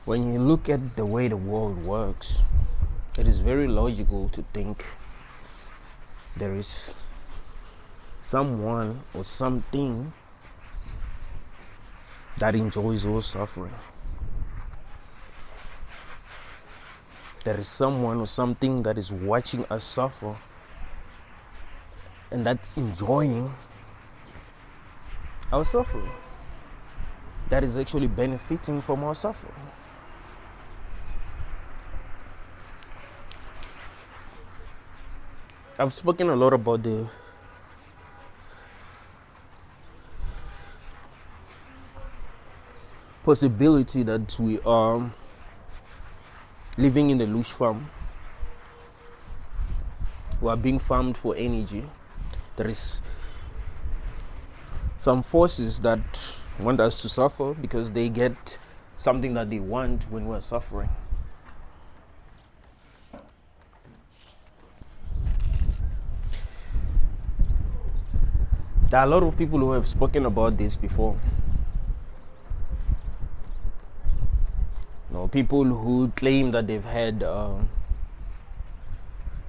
When you look at the way the world works, it is very logical to think there is someone or something that enjoys our suffering. There is someone or something that is watching us suffer and that's enjoying our suffering. That is actually benefiting from our suffering. I've spoken a lot about the possibility that we are living in the Delusion farm. We are being farmed for energy. There is some forces that want us to suffer because they get something that they want when we're suffering. There are a lot of people who have spoken about this before. People who claim that they've had a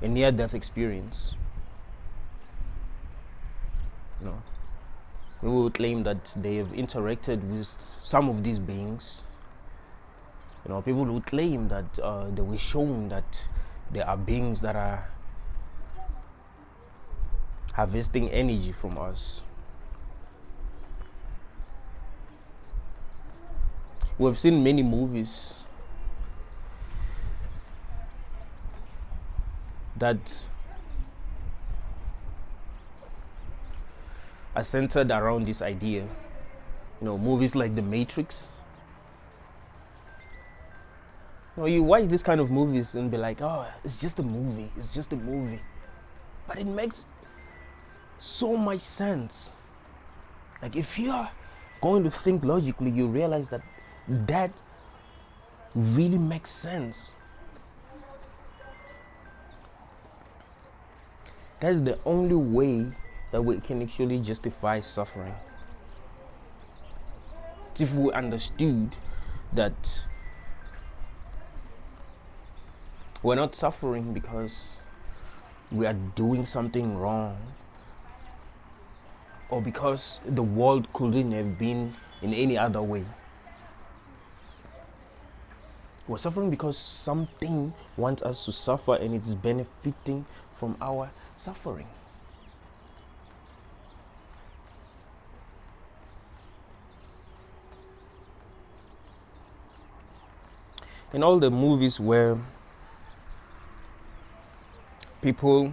near-death experience. People who claim that they have interacted with some of these beings. People who claim that they were shown that there are beings that are harvesting energy from us. We've seen many movies that are centered around this idea. Movies like The Matrix. You watch this kind of movies and be like, oh, it's just a movie, it's just a movie. But it makes so much sense. Like, if you are going to think logically, you realize that that really makes sense. That's the only way that we can actually justify suffering. If we understood that we're not suffering because we are doing something wrong, or because the world couldn't have been in any other way. We're suffering because something wants us to suffer and it's benefiting from our suffering. In all the movies where people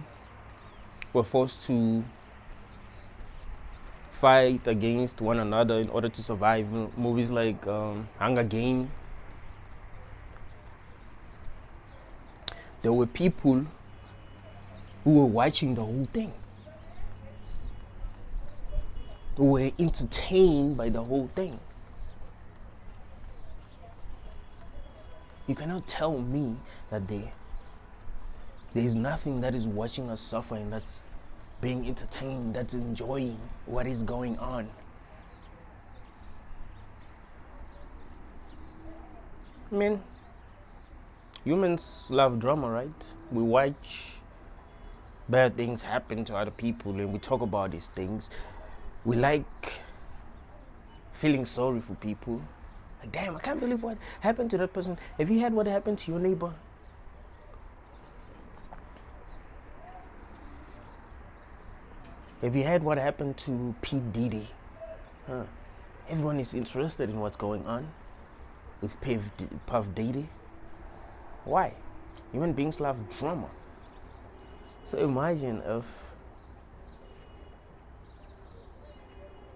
were forced to fight against one another in order to survive, movies like Hunger Games, there were people who were watching the whole thing, who were entertained by the whole thing. You cannot tell me that there is nothing that is watching us suffer and that's being entertained, that's enjoying what is going on. I mean, humans love drama, right? We watch bad things happen to other people and we talk about these things. We like feeling sorry for people. Like, damn, I can't believe what happened to that person. Have you heard what happened to your neighbor? Have you heard what happened to P. Diddy? Everyone is interested in what's going on with Puff Diddy. Why? Human beings love drama. So imagine if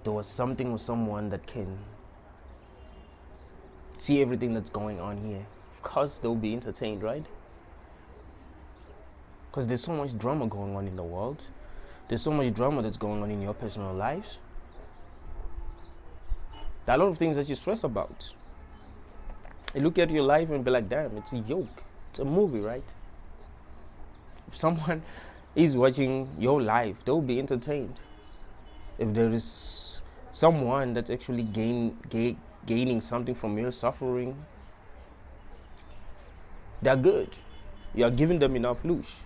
there was something or someone that can see everything that's going on here. Of course they'll be entertained, right? Because there's so much drama going on in the world. There's so much drama that's going on in your personal lives. There are a lot of things that you stress about. You look at your life and be like, damn, it's a joke. It's a movie, right? If someone is watching your life, they'll be entertained. If there is someone that's actually gaining something from your suffering, they're good. You are giving them enough leash,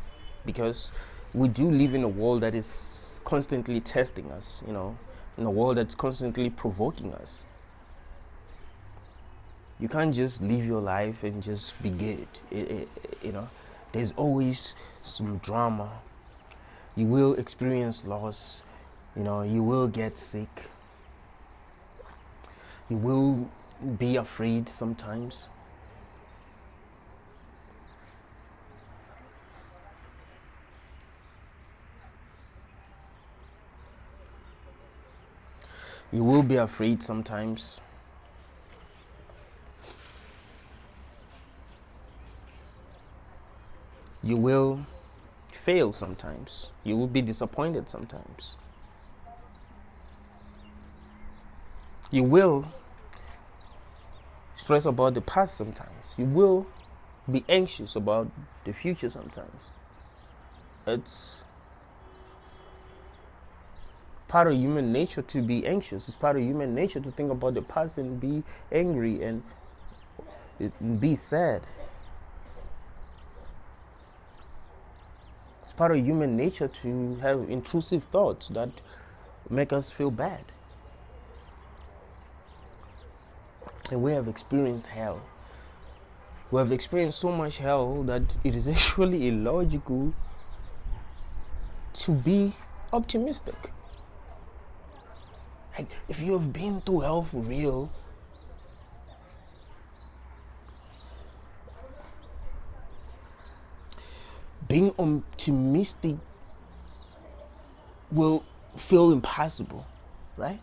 because we do live in a world that is constantly testing us, in a world that's constantly provoking us. You can't just live your life and just be good. There's always some drama. You will experience loss. You will get sick. You will be afraid sometimes. You will be afraid sometimes. You will fail sometimes. You will be disappointed sometimes. You will stress about the past sometimes. You will be anxious about the future sometimes. It's part of human nature to be anxious. It's part of human nature to think about the past and be angry and be sad. It's part of human nature to have intrusive thoughts that make us feel bad. And we have experienced hell. We have experienced so much hell that it is actually illogical to be optimistic. Like, if you have been through hell for real, being optimistic will feel impossible, right?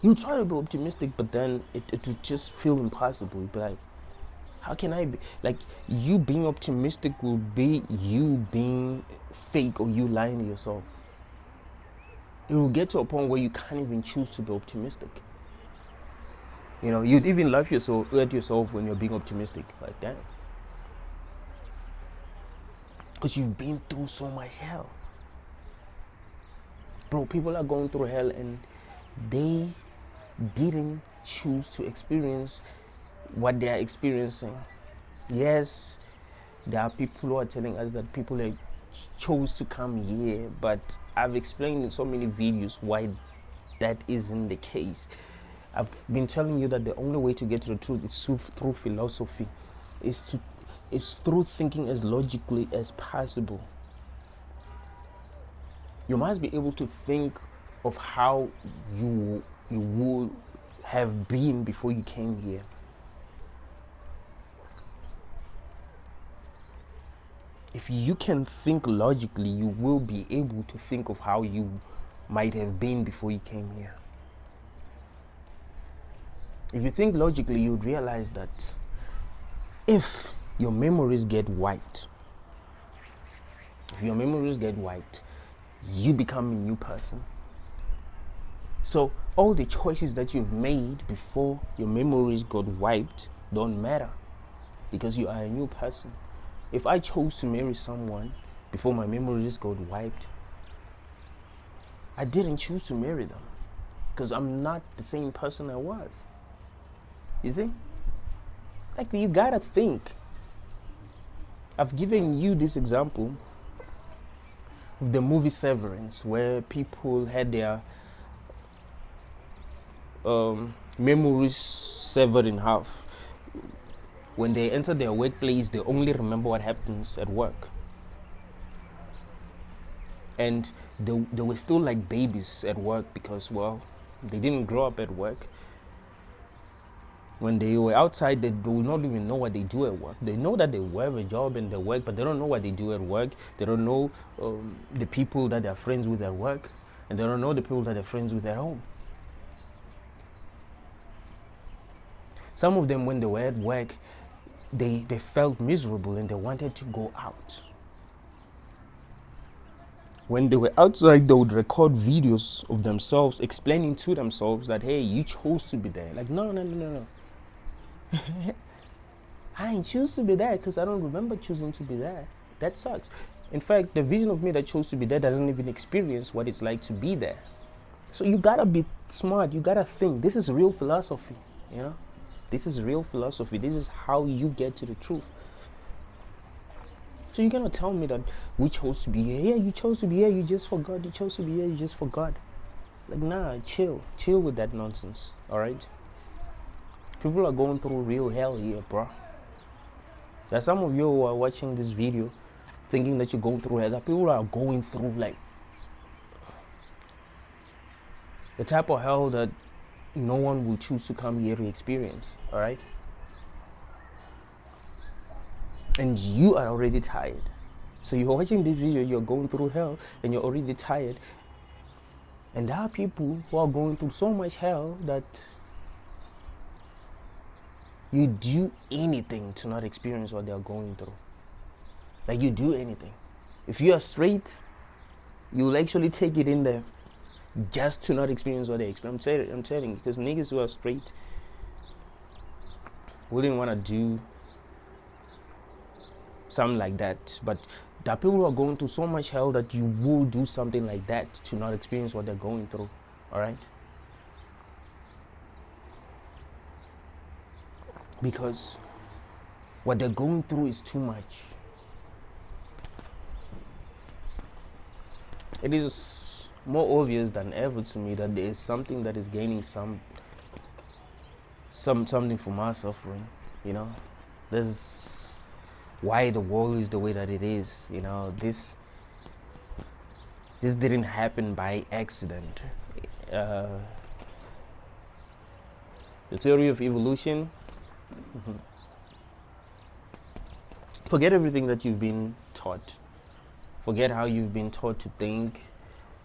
You try to be optimistic, but then it will just feel impossible. You'll be like, how can I be? Like, you being optimistic will be you being fake or you lying to yourself. It will get to a point where you can't even choose to be optimistic. You'd even laugh at yourself when you're being optimistic, like that. Because you've been through so much hell. Bro, people are going through hell and they didn't choose to experience what they are experiencing. Yes, there are people who are telling us that people chose to come here, but I've explained in so many videos why that isn't the case. I've been telling you that the only way to get to the truth is through philosophy, is through thinking as logically as possible. You must be able to think of how you would have been before you came here. If you can think logically, you will be able to think of how you might have been before you came here. If you think logically, you would realize that if your memories get wiped, you become a new person. So all the choices that you've made before your memories got wiped don't matter, because you are a new person. If I chose to marry someone before my memories got wiped, I didn't choose to marry them, because I'm not the same person I was. You see? Like, you gotta think. I've given you this example of the movie Severance, where people had their memories severed in half. When they enter their workplace, they only remember what happens at work. And they were still like babies at work because, well, they didn't grow up at work. When they were outside, they do not even know what they do at work. They know that they have a job and they work, but they don't know what they do at work. They don't know the people that they're friends with at work, and they don't know the people that they're friends with at home. Some of them, when they were at work, they felt miserable and they wanted to go out. When they were outside, they would record videos of themselves explaining to themselves that, hey, you chose to be there. Like, no. I ain't choose to be there because I don't remember choosing to be there. That sucks. In fact, the vision of me that chose to be there doesn't even experience what it's like to be there. So you gotta be smart. You gotta think. This is real philosophy, This is real philosophy. This is how you get to the truth. So you cannot tell me that we chose to be here. Yeah, you chose to be here, you just forgot. You chose to be here, you just forgot. Like, nah, chill with that nonsense. All right, people are going through real hell here, bro. There are some of you who are watching this video thinking that you're going through hell. That people are going through like the type of hell that no one will choose to come here to experience. All right, and you are already tired. So you're watching this video, you're going through hell, and you're already tired. And there are people who are going through so much hell that you do anything to not experience what they're going through. Like, you do anything. If you are straight, you'll actually take it in there just to not experience what they experience. I'm telling you, because niggas who are straight wouldn't want to do something like that. But there are people who are going through so much hell that you will do something like that to not experience what they're going through. All right? Because what they're going through is too much. It is more obvious than ever to me that there is something that is gaining something from our suffering. You know, there's why the world is the way that it is. You know, this didn't happen by accident. The theory of evolution. Forget everything that you've been taught. Forget how you've been taught to think.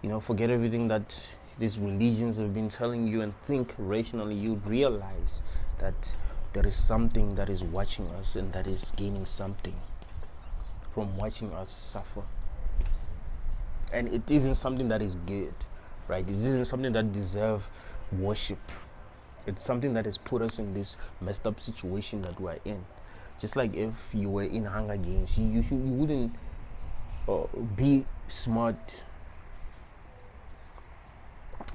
You know, forget everything that these religions have been telling you, and think rationally. You realize that there is something that is watching us and that is gaining something from watching us suffer. And it isn't something that is good, right? It isn't something that deserves worship. It's something that has put us in this messed up situation that we're in. Just like if you were in Hunger Games, you wouldn't be smart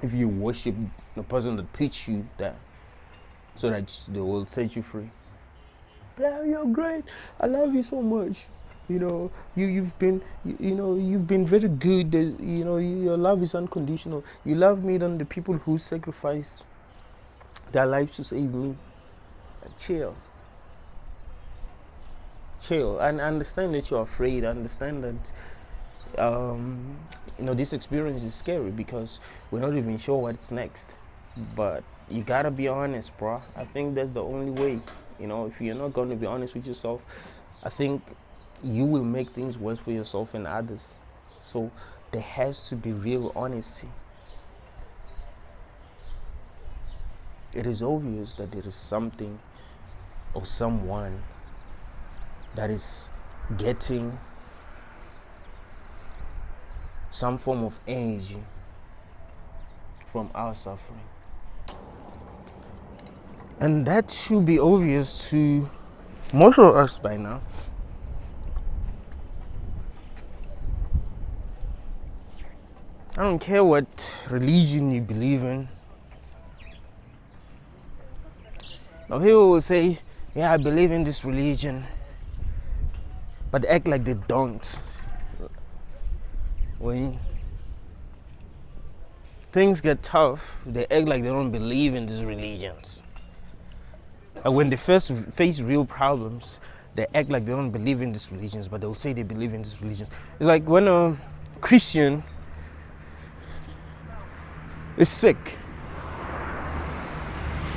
if you worship the person that pitched you there, so that they will set you free. Bro, you're great. I love you so much. You know, you've been very good. You know, your love is unconditional. You love me than the people who sacrifice their lives to save me. Chill, and understand that you're afraid. I understand that this experience is scary because we're not even sure what's next. But you gotta be honest, bro. I think that's the only way. You know, if you're not going to be honest with yourself, I think you will make things worse for yourself and others. So there has to be real honesty. It is obvious that there is something or someone that is getting some form of energy from our suffering. And that should be obvious to most of us by now. I don't care what religion you believe in. Now people will say, yeah, I believe in this religion, but they act like they don't. When things get tough, they act like they don't believe in these religions. And when they first face real problems, they act like they don't believe in these religions, but they'll say they believe in this religion. It's like when a Christian is sick.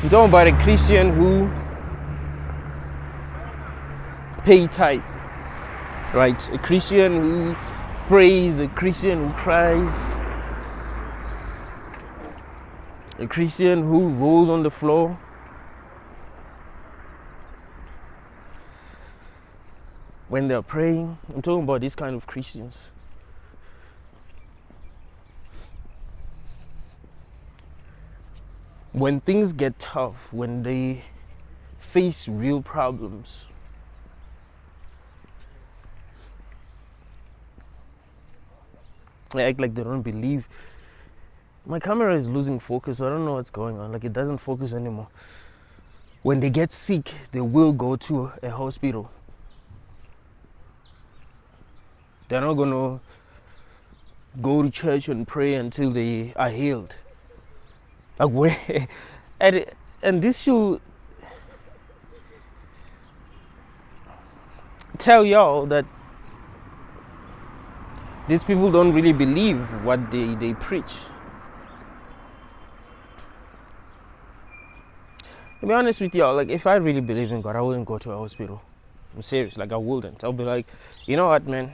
I'm talking about a Christian who pay tithe, right? A Christian who prays, a Christian who cries, a Christian who rolls on the floor. When they're praying, I'm talking about these kind of Christians. When things get tough, when they face real problems, they act like they don't believe. My camera is losing focus, so I don't know what's going on. Like, it doesn't focus anymore. When they get sick, they will go to a hospital. They're not gonna go to church and pray until they are healed. Like when, and this should tell y'all that these people don't really believe what they preach. To be honest with y'all, like if I really believe in God, I wouldn't go to a hospital. I'm serious, like I wouldn't. I'll be like, you know what, man?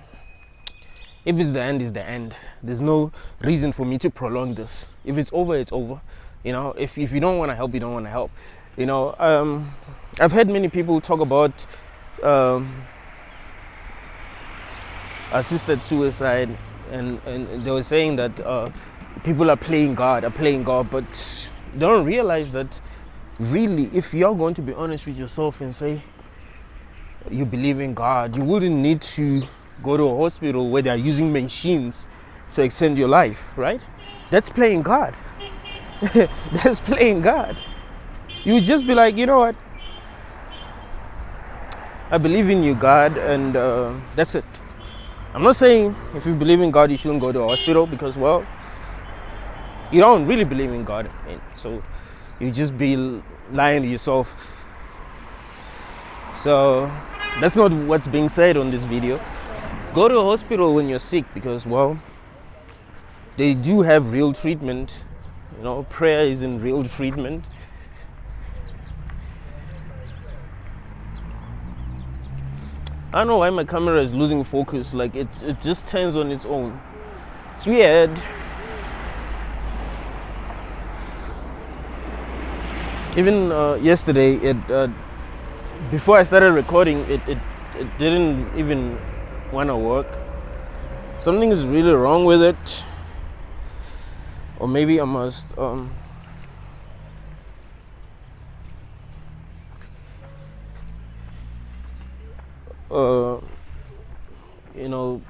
If it's the end, it's the end. There's no reason for me to prolong this. If it's over, it's over. You know, if you don't want to help, you don't want to help. You know, I've heard many people talk about assisted suicide, and they were saying that people are playing God, but they don't realize that really, if you're going to be honest with yourself and say you believe in God, you wouldn't need to go to a hospital where they're using machines to extend your life, right? That's playing God. That's playing God. You would just be like, you know what? I believe in you, God, and that's it. I'm not saying if you believe in God, you shouldn't go to a hospital because, well, you don't really believe in God. So you just be lying to yourself. So that's not what's being said on this video. Go to a hospital when you're sick because, well, they do have real treatment. You know, prayer is in real treatment. I don't know why my camera is losing focus. Like it just turns on its own. It's weird. Even yesterday, before I started recording, it didn't even want to work. Something is really wrong with it, or maybe I must you know,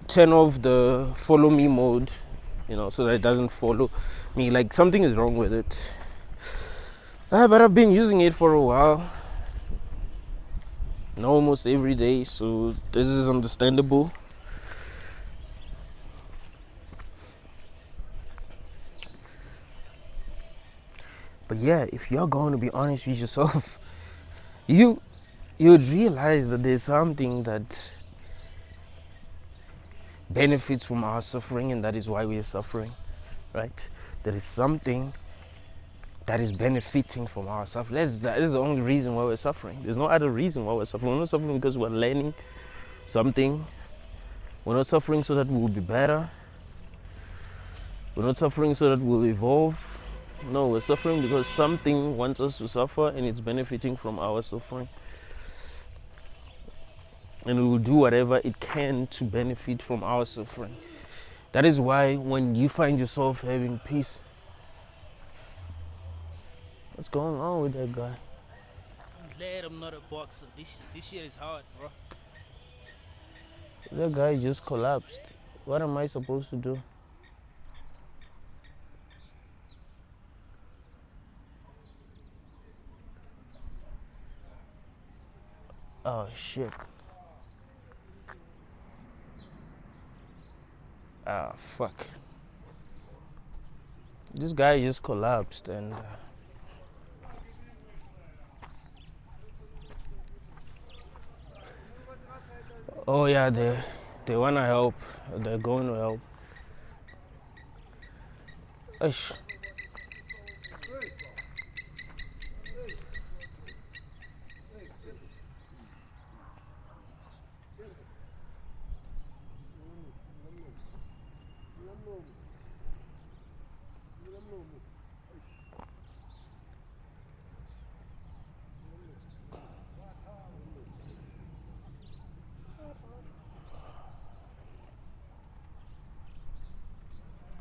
turn off the follow me mode, you know, so that it doesn't follow me. Like something is wrong with it. But I've been using it for a while, almost every day, so this is understandable. But yeah, if you're going to be honest with yourself, you would realize that there's something that benefits from our suffering, and that is why we are suffering, right? There is something that is benefiting from our suffering. That is the only reason why we're suffering. There's no other reason why we're suffering. We're not suffering because we're learning something. We're not suffering so that we'll be better. We're not suffering so that we'll evolve. No, we're suffering because something wants us to suffer, and it's benefiting from our suffering. And it will do whatever it can to benefit from our suffering. That is why when you find yourself having peace, what's going on with that guy? I'm glad I'm not a boxer. This shit is hard, bro. That guy just collapsed. What am I supposed to do? Oh shit. Ah, fuck. This guy just collapsed, and oh yeah, they wanna help. They're going to help. Ish.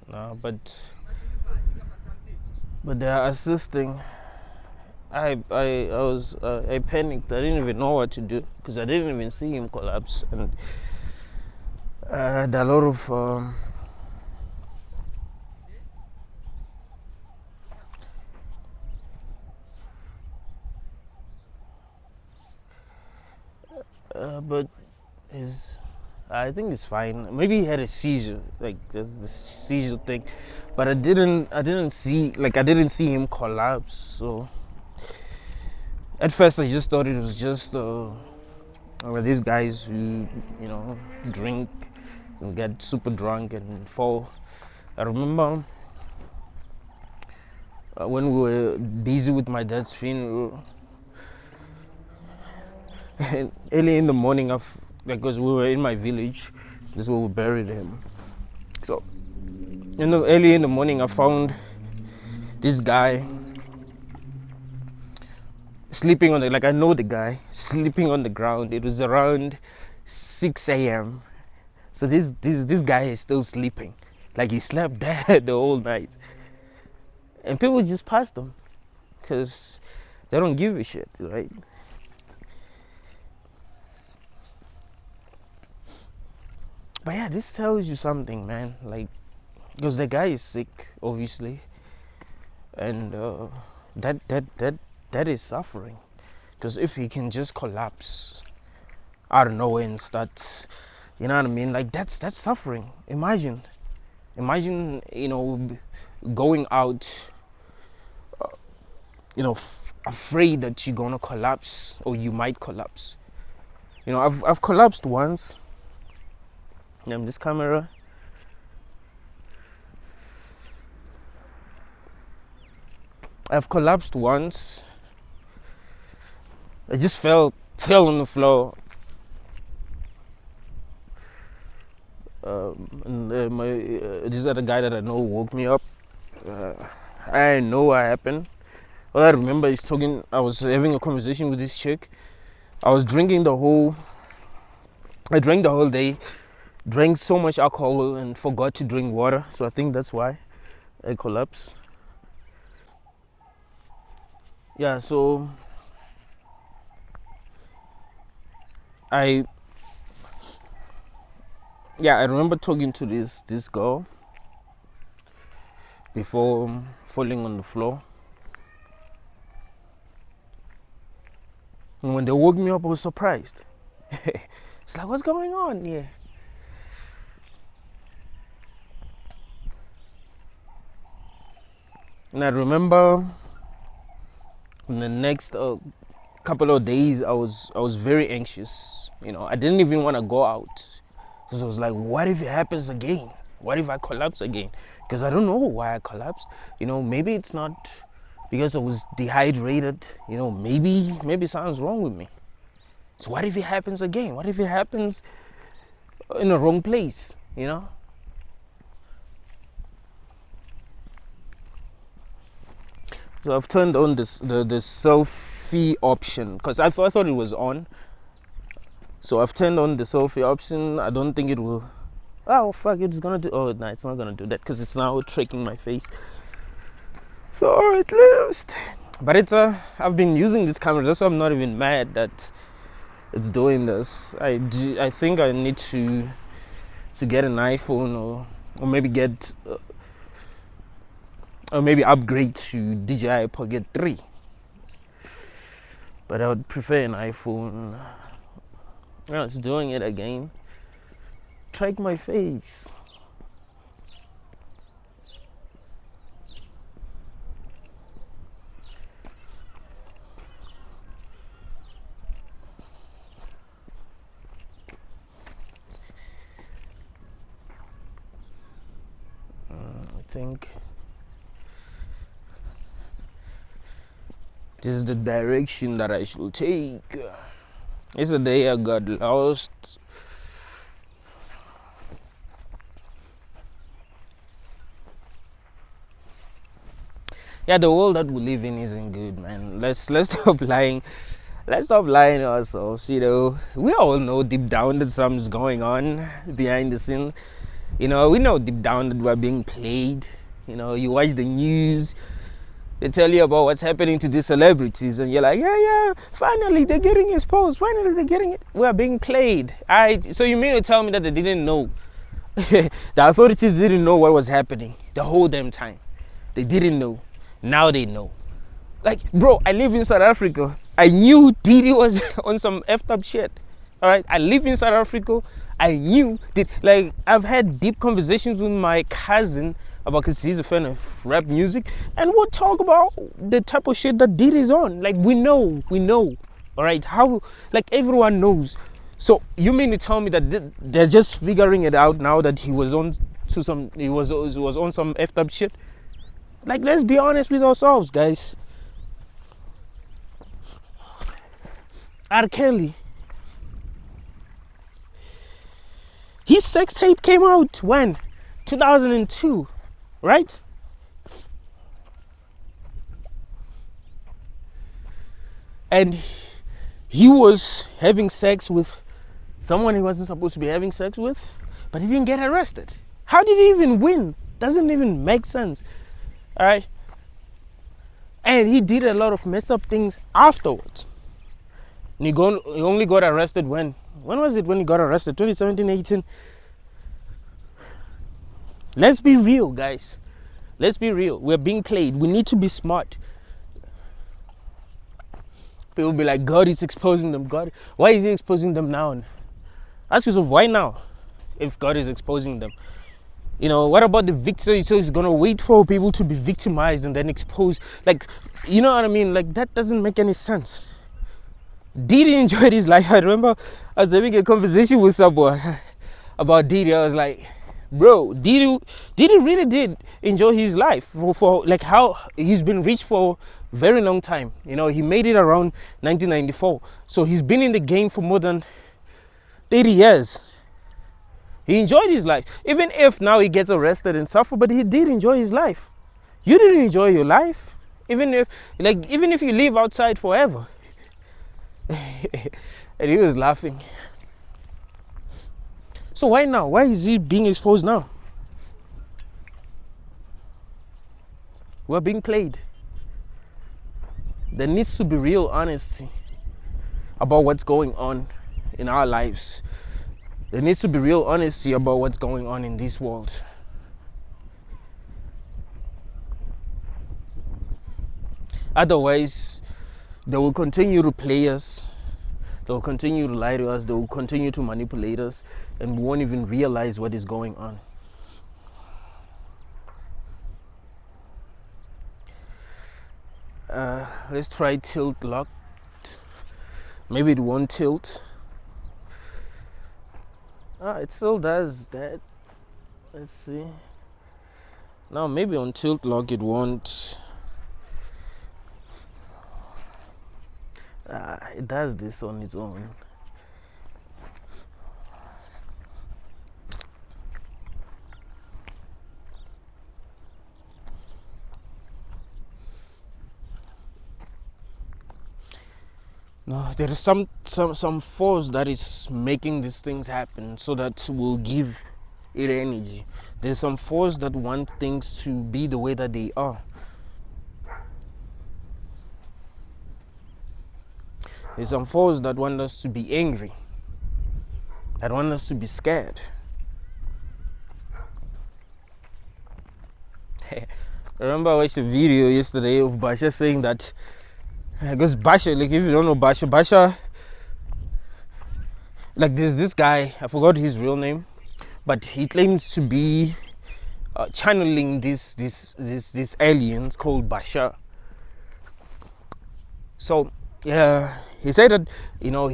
No, but they are assisting. I was I panicked. I didn't even know what to do because I didn't even see him collapse, and there are a lot of but I think it's fine. Maybe he had a seizure, like the seizure thing, but I didn't see him collapse. So at first I just thought it was just these guys who drink and get super drunk and fall. I remember when we were busy with my dad's funeral, and early in the morning, because we were in my village, this is where we buried him. So, early in the morning, I found this guy sleeping on I know the guy sleeping on the ground. It was around 6 a.m. So this guy is still sleeping, like he slept there the whole night. And people just passed him because they don't give a shit, right? But yeah, this tells you something, man. Like, because the guy is sick, obviously, and that is suffering. Because if he can just collapse out of nowhere and start, you know what I mean? Like that's suffering. Imagine, going out, afraid that you're gonna collapse or you might collapse. I've collapsed once. This camera. I've collapsed once. I just fell on the floor. This other guy that I know woke me up. I didn't know what happened. All I remember is I was having a conversation with this chick. I drank the whole day, drank so much alcohol and forgot to drink water. So I think that's why I collapsed. Yeah, so I remember talking to this girl before falling on the floor. And when they woke me up, I was surprised. It's like, what's going on here? And I remember in the next couple of days, I was very anxious. I didn't even want to go out because I was like, what if it happens again? What if I collapse again? Because I don't know why I collapsed. Maybe it's not because I was dehydrated. Maybe something's wrong with me. So what if it happens again? What if it happens in the wrong place? So I've turned on the selfie option because I thought it was on. So I've turned on the selfie option. I don't think it will. Oh fuck! It's gonna do. Oh no, it's not gonna do that because it's now tracking my face. So at least, but I've been using this camera. That's why I'm not even mad that it's doing this. I think I need to get an iPhone or maybe get. Or maybe upgrade to DJI Pocket 3. But I would prefer an iPhone. Oh, it's doing it again. Track my face. I think this is the direction that I should take. Yesterday I got lost. Yeah, the world that we live in isn't good, man. Let's stop lying. Let's stop lying to ourselves. We all know deep down that something's going on behind the scenes. We know deep down that we're being played. You watch the news. They tell you about what's happening to these celebrities, and you're like, yeah, finally they're getting exposed. Finally they're getting it. We're being played. All right. So you mean to tell me that they didn't know? The authorities didn't know what was happening the whole damn time. They didn't know. Now they know. Like, bro, I live in South Africa. I knew Didi was on some effed up shit. All right, I live in South Africa. I knew that, like, I've had deep conversations with my cousin about, because he's a fan of rap music, and we'll talk about the type of shit that Diddy's on. Like, we know, all right, how, like, everyone knows. So you mean to tell me that they're just figuring it out now that he was on to some, he was on some effed up shit? Like, let's be honest with ourselves, guys. R. Kelly, his sex tape came out when? 2002, right? And he was having sex with someone he wasn't supposed to be having sex with, but he didn't get arrested. How did he even win? Doesn't even make sense. All right? And he did a lot of messed up things afterwards. And he only got arrested when? When was it when he got arrested? 2017, 18? Let's be real, guys. Let's be real. We're being played. We need to be smart. People be like, God is exposing them. God, why is he exposing them now? Ask yourself, why now? If God is exposing them. You know, what about the victor? So he's gonna wait for people to be victimized and then expose. Like, you know what I mean? Like, that doesn't make any sense. Diddy enjoyed his life. I remember I was having a conversation with someone about Diddy. I was like, bro, Diddy really did enjoy his life for like how he's been rich for a very long time. You know, he made it around 1994. So he's been in the game for more than 30 years. He enjoyed his life. Even if now he gets arrested and suffer, but he did enjoy his life. You didn't enjoy your life. Even if you live outside forever. And he was laughing. So why now? Why is he being exposed now? We're being played. There needs to be real honesty about what's going on in our lives. There needs to be real honesty about what's going on in this world. Otherwise, they will continue to play us. They will continue to lie to us. They will continue to manipulate us. And we won't even realize what is going on. Let's try tilt locked. Maybe it won't tilt. It still does that. Let's see. Now maybe on tilt lock it won't. It does this on its own. No, there is some force that is making these things happen, so that will give it energy. There's some force that want things to be the way that they are. There's some force that want us to be angry, that want us to be scared. I remember I watched a video yesterday of Basha saying that, because Basha, like, if you don't know Basha, like, there's this guy, I forgot his real name, but he claims to be channeling these aliens called Basha. So yeah, he said that, you know,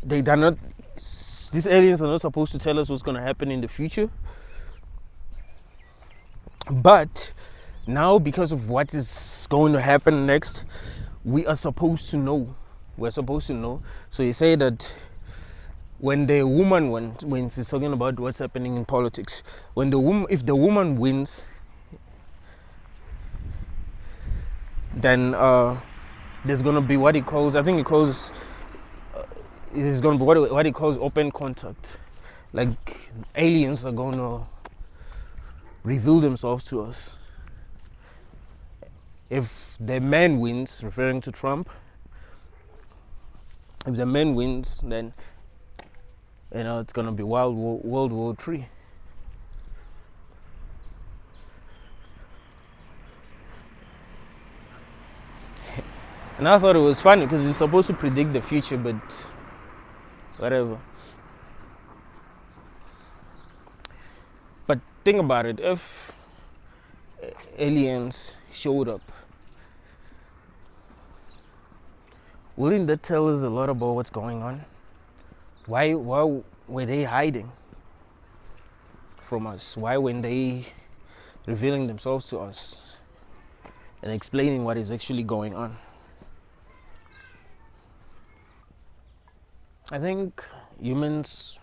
they're not, these aliens are not supposed to tell us what's going to happen in the future. But now, because of what is going to happen next, we are supposed to know. We're supposed to know. So he said that when the woman wins, he's talking about what's happening in politics. If the woman wins, then there's going to be what he calls, I think he calls, there's going to be what he calls open contact. Like, aliens are going to reveal themselves to us. If the man wins, referring to Trump, if the man wins, then, you know, it's going to be World War III. And I thought it was funny because you're supposed to predict the future, but whatever. But think about it, if aliens showed up, wouldn't that tell us a lot about what's going on? Why were they hiding from us? Why weren't they revealing themselves to us and explaining what is actually going on? I think humans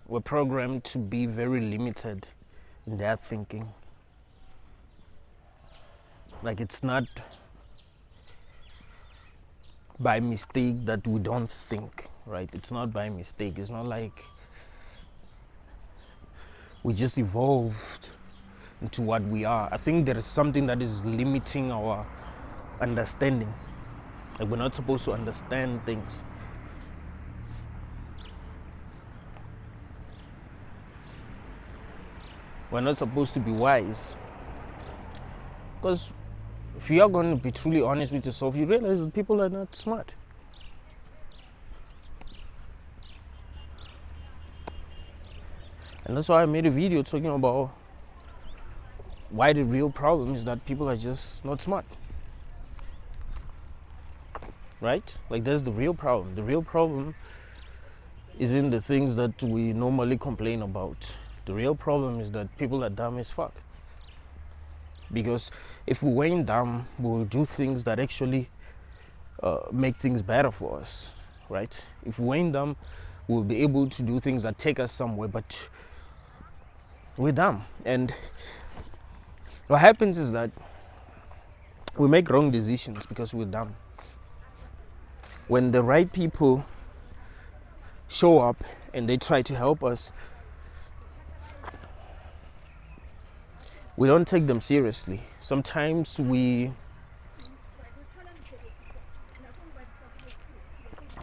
were programmed to be very limited in their thinking. Like, it's not by mistake that we don't think, right? It's not by mistake. It's not like we just evolved into what we are. I think there is something that is limiting our understanding. Like, we're not supposed to understand things. We're not supposed to be wise. Because if you are going to be truly honest with yourself, you realize that people are not smart. And that's why I made a video talking about why the real problem is that people are just not smart. Right? Like, that's the real problem. The real problem isn't the things that we normally complain about. The real problem is that people are dumb as fuck. Because if we weren't dumb, we'll do things that actually make things better for us, right? If we weren't dumb, we'll be able to do things that take us somewhere, but we're dumb. And what happens is that we make wrong decisions because we're dumb. When the right people show up and they try to help us, we don't take them seriously. Sometimes we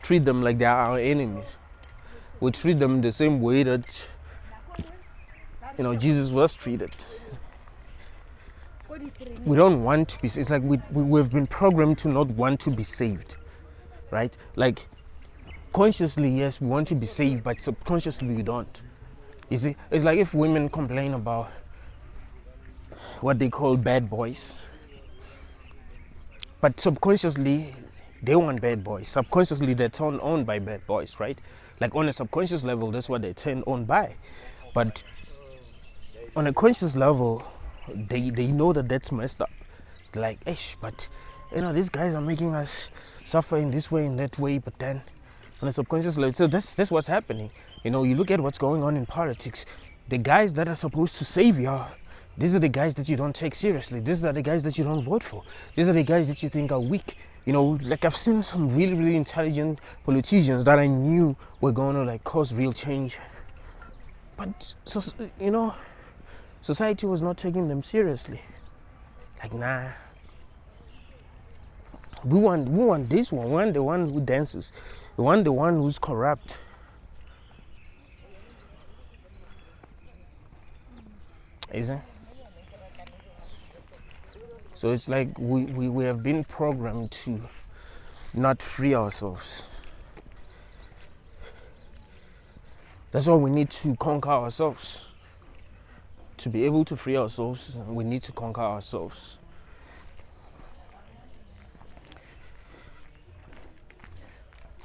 treat them like they are our enemies. We treat them the same way that, Jesus was treated. We don't want to be saved. It's like we've been programmed to not want to be saved, right? Like, consciously, yes, we want to be saved, but subconsciously we don't. You see, it's like if women complain about what they call bad boys, but subconsciously they want bad boys. Subconsciously they're turned on by bad boys, right? Like, on a subconscious level, that's what they're turned on by. But on a conscious level, they know that that's messed up. They're like, but these guys are making us suffer in this way, in that way. But then on a subconscious level, so that's what's happening. You look at what's going on in politics. The guys that are supposed to save you, these are the guys that you don't take seriously. These are the guys that you don't vote for. These are the guys that you think are weak. Like, I've seen some really, really intelligent politicians that I knew were going to cause real change. But, society was not taking them seriously. Like, nah. We want this one. We want the one who dances. We want the one who's corrupt. Isn't it? So it's like we have been programmed to not free ourselves. That's why we need to conquer ourselves. To be able to free ourselves, we need to conquer ourselves.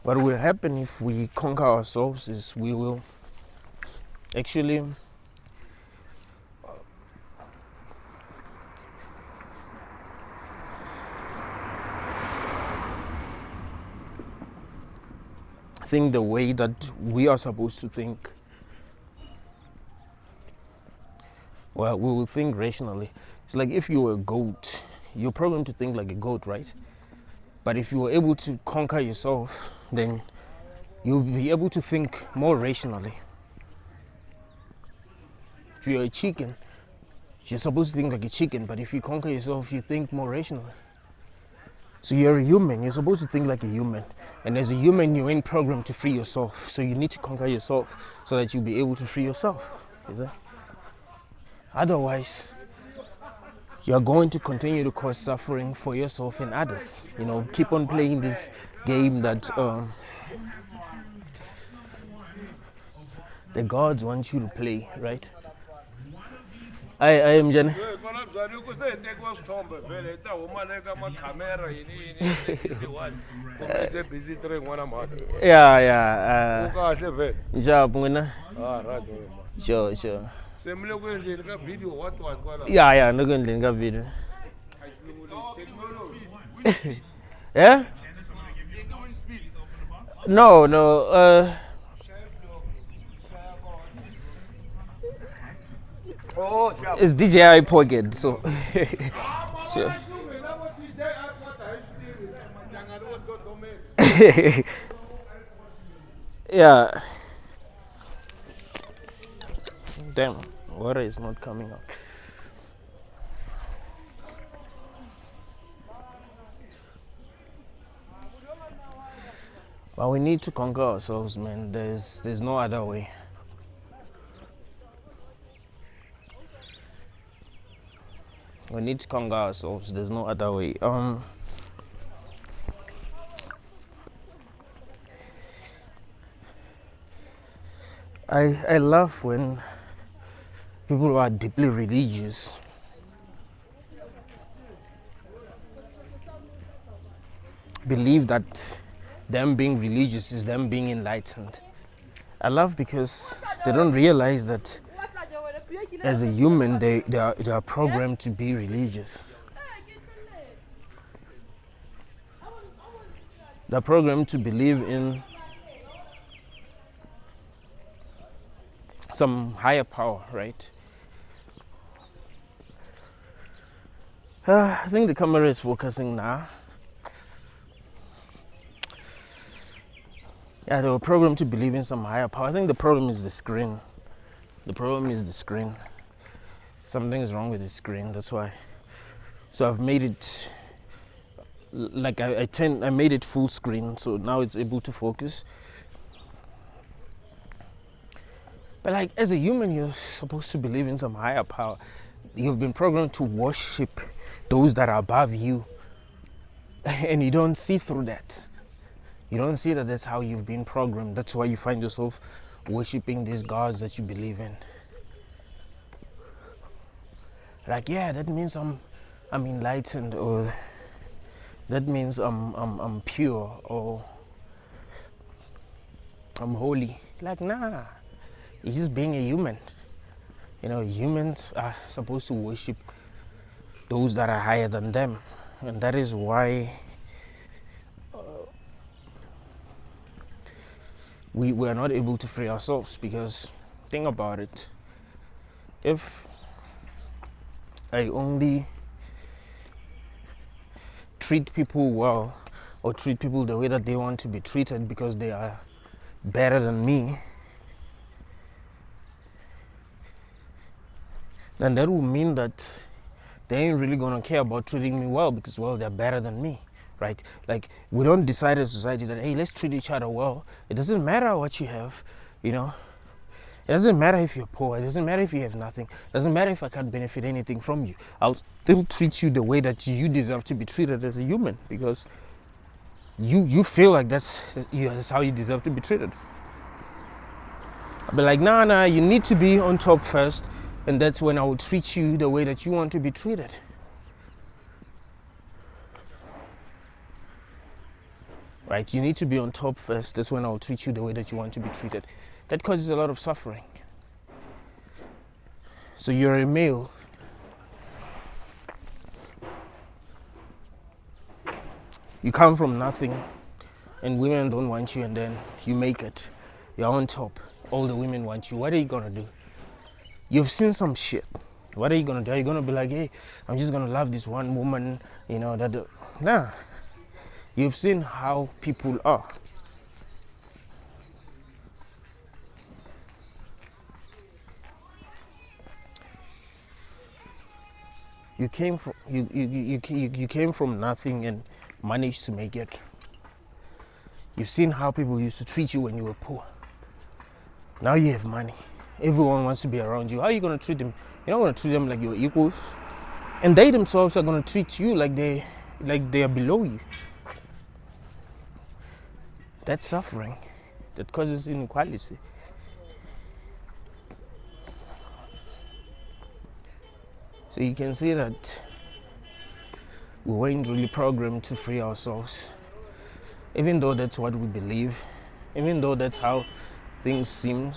What will happen if we conquer ourselves is we will actually think the way that we are supposed to think. Well, we will think rationally. It's like if you were a goat, you're programmed to think like a goat, right? But if you were able to conquer yourself, then you'll be able to think more rationally. If you're a chicken, you're supposed to think like a chicken, but if you conquer yourself, you think more rationally. So you're a human, you're supposed to think like a human. And as a human, you ain't programmed to free yourself. So you need to conquer yourself so that you'll be able to free yourself. Is that? Otherwise, you're going to continue to cause suffering for yourself and others. Keep on playing this game that The gods want you to play, right? I am Jen. Yeah, yeah. Job, winner. Sure, sure. Yeah, yeah, no good link video. Yeah? No, no, it's DJI Pocket, so sure. Yeah. Damn, water is not coming out. But we need to conquer ourselves, man. There's no other way. We need to conquer ourselves. There's no other way. I love when people who are deeply religious believe that them being religious is them being enlightened. I love because they don't realize that as a human they are programmed to be religious. They're programmed to believe in some higher power, right? I think the camera is focusing now. Yeah, they were programmed to believe in some higher power. I think the problem is the screen. The problem is the screen. Something's wrong with the screen, that's why. So I've made it, like I made it full screen, so now it's able to focus. But like as a human, you're supposed to believe in some higher power. You've been programmed to worship those that are above you. And you don't see through that. You don't see that that's how you've been programmed. That's why you find yourself worshiping these gods that you believe in. Like, yeah, that means I'm enlightened, or that means I'm pure, or I'm holy. Like, nah. It's just being a human. You know, humans are supposed to worship those that are higher than them. And that is why we are not able to free ourselves. Because think about it. If I only treat people well, or treat people the way that they want to be treated because they are better than me, then that will mean that they ain't really gonna care about treating me well because, well, they're better than me, right? Like, we don't decide as a society that, hey, let's treat each other well. It doesn't matter what you have, you know. It doesn't matter if you're poor. It doesn't matter if you have nothing. It doesn't matter if I can't benefit anything from you. I'll still treat you the way that you deserve to be treated as a human, because you feel like that's how you deserve to be treated. I'll be like, nah, you need to be on top first, and that's when I will treat you the way that you want to be treated. Right? You need to be on top first. That's when I will treat you the way that you want to be treated. That causes a lot of suffering. So you're a male. You come from nothing, and women don't want you, and then you make it. You're on top. All the women want you. What are you gonna do? You've seen some shit. What are you gonna do? Are you gonna be like, hey, I'm just gonna love this one woman, you know, nah. You've seen how people are. You came from nothing and managed to make it. You've seen how people used to treat you when you were poor. Now you have money. Everyone wants to be around you. How are you going to treat them? You're not going to treat them like you're equals. And they themselves are going to treat you like they are below you. That's suffering. That causes inequality. So you can see that we weren't really programmed to free ourselves, even though that's what we believe, even though that's how things seem.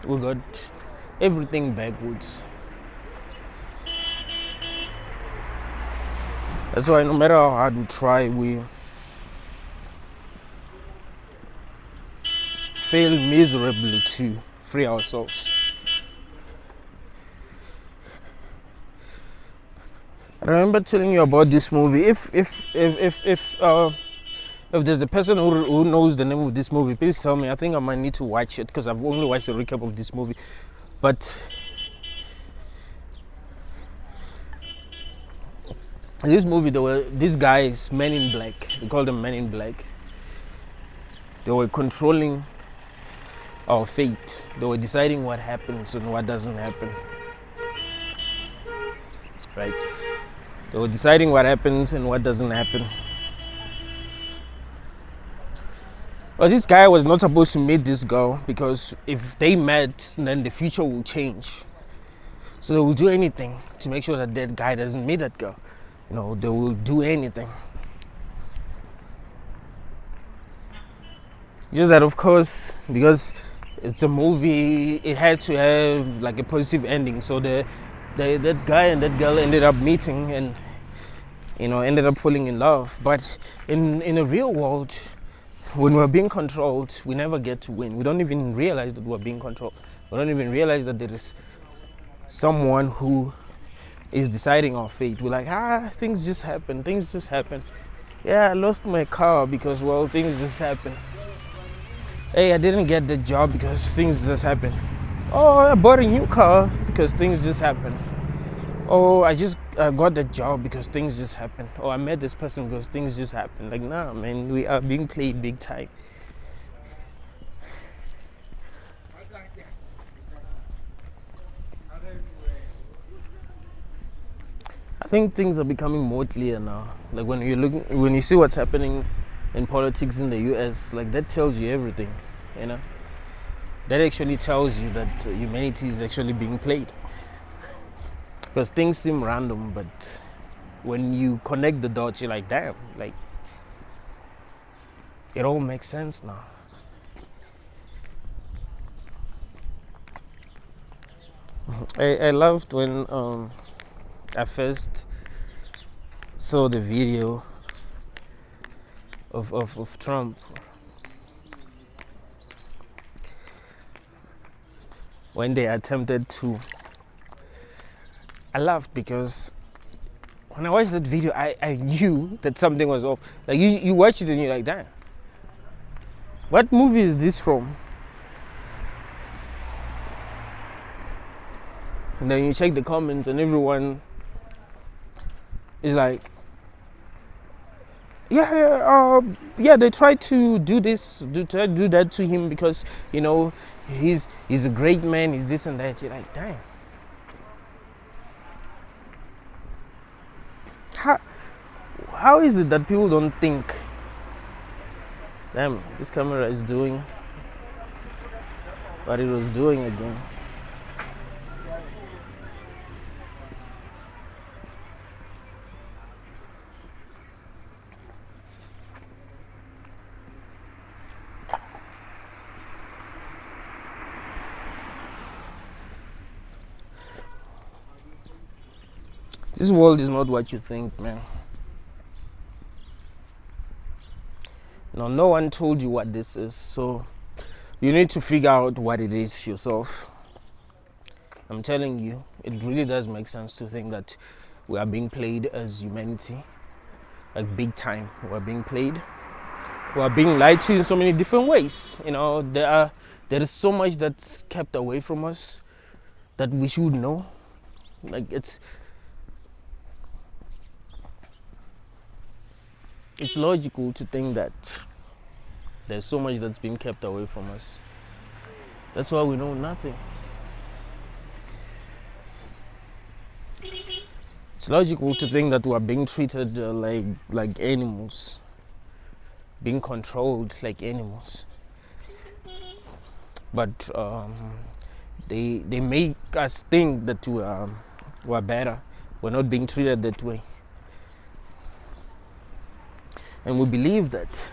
We got everything backwards. That's why no matter how hard we try, we fail miserably to free ourselves. I remember telling you about this movie. If there's a person who knows the name of this movie, please tell me. I think I might need to watch it because I've only watched a recap of this movie. But this movie, there were these guys, Men in Black. They called them Men in Black. They were controlling our fate. They were deciding what happens and what doesn't happen. Right? They were deciding what happens and what doesn't happen. Well, this guy was not supposed to meet this girl because if they met, then the future will change. So they will do anything to make sure that that guy doesn't meet that girl. You know, they will do anything. Just that, of course, because it's a movie, it had to have like a positive ending. So that guy and that girl ended up meeting and, you know, ended up falling in love. But in the real world, when we're being controlled, we never get to win. We don't even realize that we're being controlled. We don't even realize that there is someone who is deciding our fate. We're like, things just happen. Things just happen. Yeah, I lost my car because, well, things just happen. Hey, I didn't get the job because things just happen. Oh, I bought a new car because things just happen. Oh, I just got the job because things just happen. Oh, I met this person because things just happen. Like, nah, man, we are being played big time. I think things are becoming more clear now. Like when you see what's happening in politics in the US, like that tells you everything, you know. That actually tells you that humanity is actually being played. Because things seem random, but when you connect the dots, you're like, damn, like it all makes sense now. I loved when I first saw the video of Trump when they attempted to. I laughed because when I watched that video, I knew that something was off. Like you watch it and you're like, damn, what movie is this from? And then you check the comments and everyone is like, yeah, they tried to do that to him because, you know, he's a great man, he's this and that. You're like, damn. How is it that people don't think, damn, this camera is doing what it was doing again? This world is not what you think, man. No one told you what this is, so you need to figure out what it is yourself. I'm telling you, it really does make sense to think that we are being played as humanity, like big time. We are being played. We are being lied to in so many different ways. You know, there is so much that's kept away from us that we should know. Like it's logical to think that there's so much that's been kept away from us. That's why we know nothing. It's logical to think that we are being treated like animals, being controlled like animals. But they make us think that we're better. We're not being treated that way, and we believe that.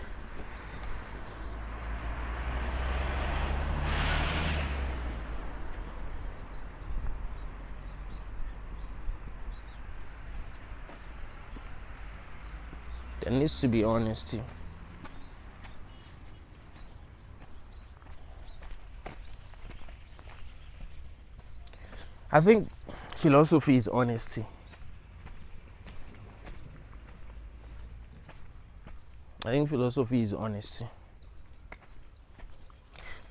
There needs to be honesty. I think philosophy is honesty. I think philosophy is honesty.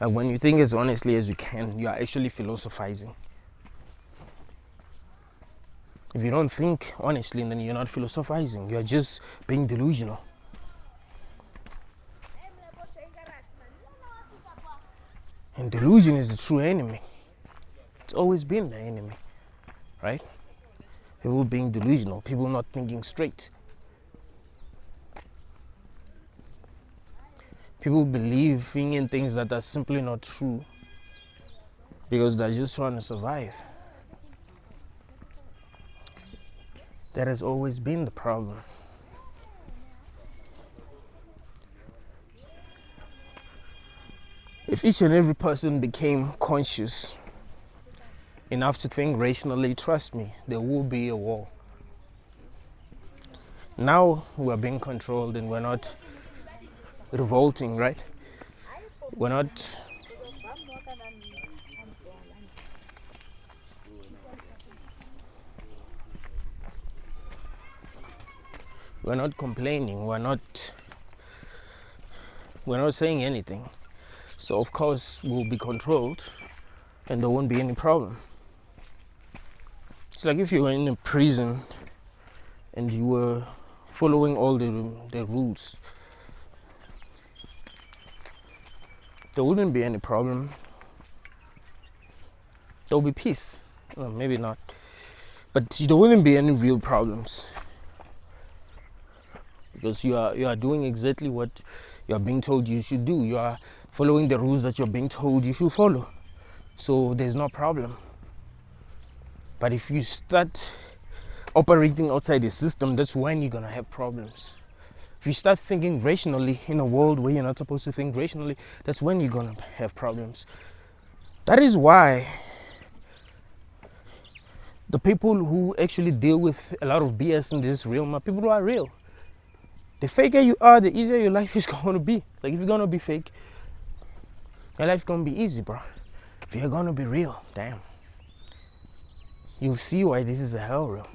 Like when you think as honestly as you can, you are actually philosophizing. If you don't think honestly, then you're not philosophizing. You're just being delusional. And delusion is the true enemy. It's always been the enemy, right? People being delusional, people not thinking straight. People believing in things that are simply not true because they're just trying to survive. That has always been the problem. If each and every person became conscious enough to think rationally, trust me, there will be a war. Now we're being controlled and we're not revolting, right? We're not complaining, we're not saying anything. So of course we'll be controlled and there won't be any problem. It's like if you were in a prison and you were following all the rules. There wouldn't be any problem. There'll be peace. Well, maybe not. But there wouldn't be any real problems. Because you are doing exactly what you are being told you should do. You are following the rules that you're being told you should follow. So there's no problem. But if you start operating outside the system, that's when you're gonna have problems. If you start thinking rationally in a world where you're not supposed to think rationally, that's when you're gonna have problems. That is why the people who actually deal with a lot of BS in this realm are people who are real. The faker you are, the easier your life is going to be. Like if you're going to be fake, your life's going to be easy, bro. If you're going to be real, damn. You'll see why this is a hell realm.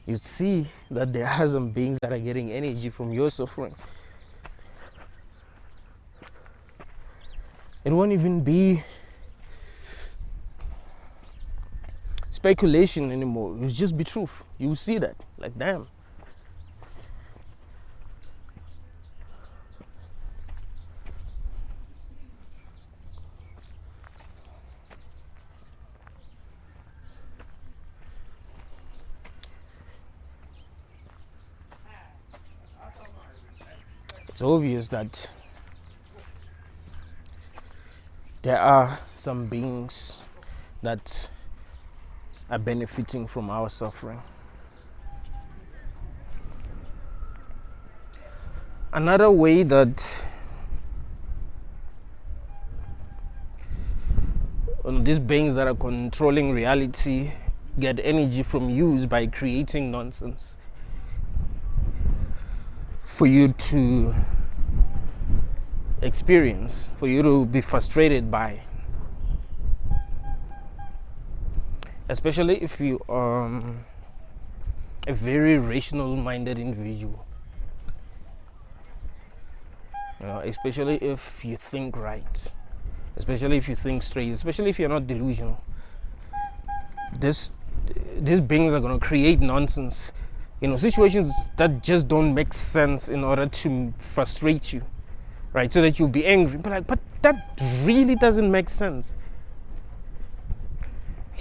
You'll see that there are some beings that are getting energy from your suffering. It won't even be speculation anymore. It'll just be truth. You'll see that. Like, damn. It's obvious that there are some beings that are benefiting from our suffering. Another way that these beings that are controlling reality get energy from you is by creating nonsense for you to experience, for you to be frustrated by. Especially if you are a very rational-minded individual. Especially if you think right. Especially if you think straight. Especially if you're not delusional. These beings are going to create nonsense. Situations that just don't make sense in order to frustrate you, right? So that you'll be angry. But that really doesn't make sense.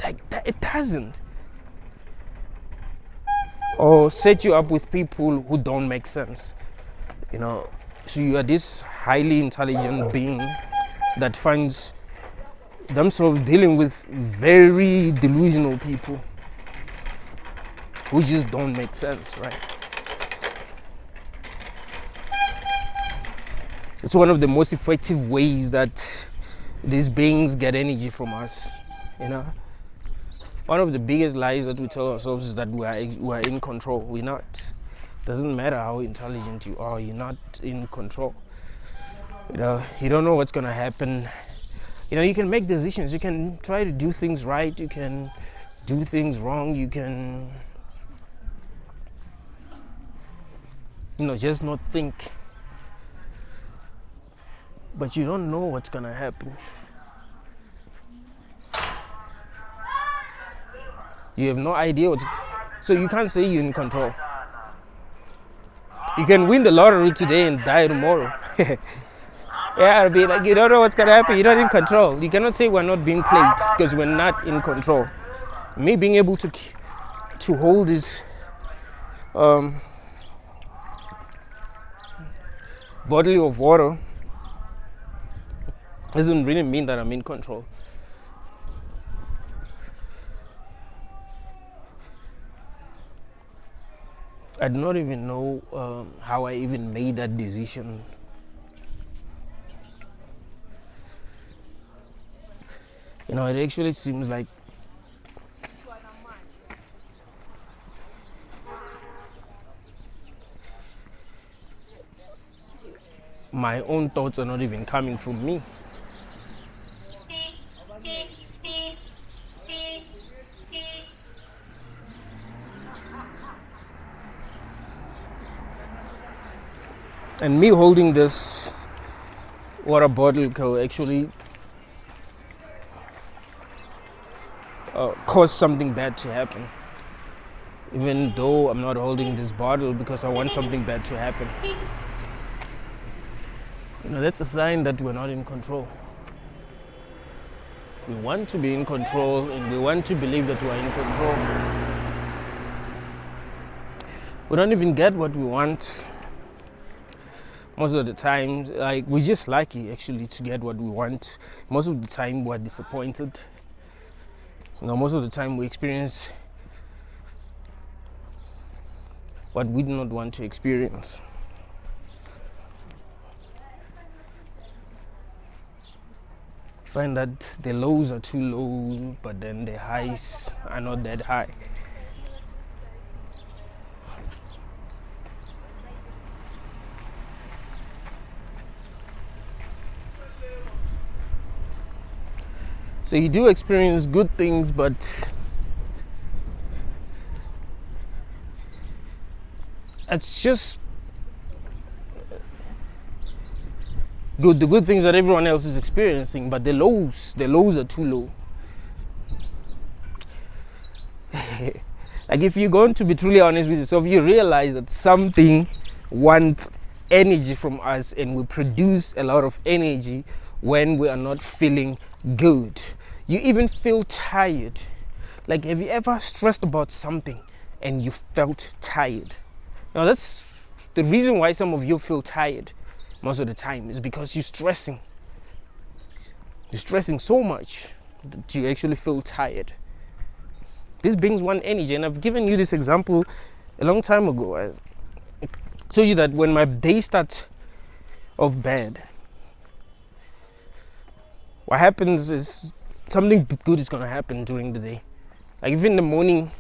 Like that, it doesn't. or set you up with people who don't make sense. You know, so you are this highly intelligent being that finds themselves dealing with very delusional people who just don't make sense, right? It's one of the most effective ways that these beings get energy from us, you know. One of the biggest lies that we tell ourselves is that we are in control. We're not. Doesn't matter how intelligent you are, you're not in control. You know, you don't know what's gonna happen. You know, you can make decisions, you can try to do things right, you can do things wrong, you can, you know, just not think. But you don't know what's gonna happen. You have no idea so you can't say you're in control. You can win the lottery today and die tomorrow. Yeah, it'll be like, you don't know what's gonna happen, you're not in control. You cannot say we're not being played because we're not in control. Me being able to hold this bottle of water doesn't really mean that I'm in control. I do not even know how I even made that decision. You know, it actually seems like my own thoughts are not even coming from me. And me holding this water bottle could actually cause something bad to happen. Even though I'm not holding this bottle because I want something bad to happen. You know, that's a sign that we're not in control. We want to be in control and we want to believe that we're in control. We don't even get what we want. Most of the time, like, we're just lucky actually to get what we want. Most of the time we're disappointed. You know, most of the time we experience what we do not want to experience. Find that the lows are too low, but then the highs are not that high. So you do experience good things, but it's just good. The good things that everyone else is experiencing, but the lows are too low. Like, if you're going to be truly honest with yourself, you realize that something wants energy from us, and we produce a lot of energy when we are not feeling good. You even feel tired. Like, have you ever stressed about something and you felt tired? Now, that's the reason why some of you feel tired most of the time, is because you're stressing. You're stressing so much that you actually feel tired. These beings want energy, and I've given you this example a long time ago. I told you that when my day starts off bad, what happens is something good is going to happen during the day. Like, if in the morning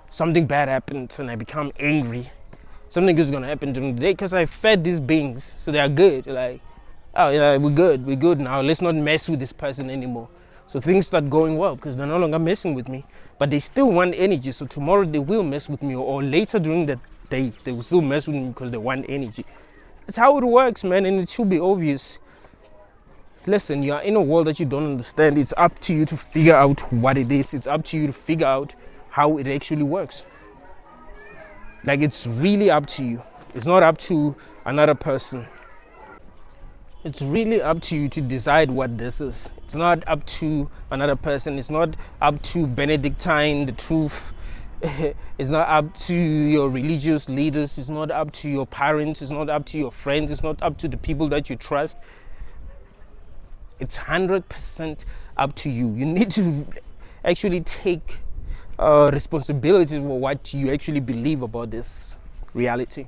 something bad happens and I become angry, something good is going to happen during the day because I fed these beings, so they are good. Like, oh yeah, we're good now, let's not mess with this person anymore. So things start going well because they're no longer messing with me, but they still want energy. So tomorrow they will mess with me, or later during the day they will still mess with me because they want energy. That's how it works, man, and it should be obvious. Listen, you are in a world that you don't understand. It's up to you to figure out what it is. It's up to you to figure out how it actually works. Like, it's really up to you. It's not up to another person. It's really up to you to decide what this is. It's not up to another person. It's not up to Benedictine, the truth. It's not up to your religious leaders. It's not up to your parents. It's not up to your friends. It's not up to the people that you trust. It's 100% up to you. You need to actually take responsibility for what you actually believe about this reality.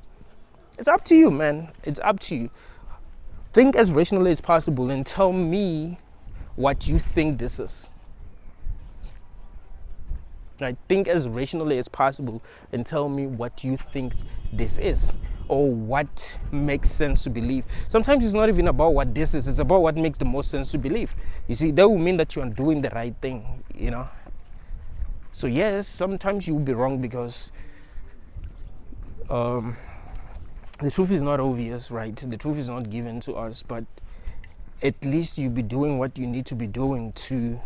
It's up to you, man. It's up to you. Think as rationally as possible and tell me what you think this is. Right? Think as rationally as possible and tell me what you think this is, or what makes sense to believe. Sometimes it's not even about what this is, it's about what makes the most sense to believe. You see, that will mean that you're doing the right thing, you know. So yes, sometimes you'll be wrong because the truth is not obvious, right? The truth is not given to us, but at least you'll be doing what you need to be doing to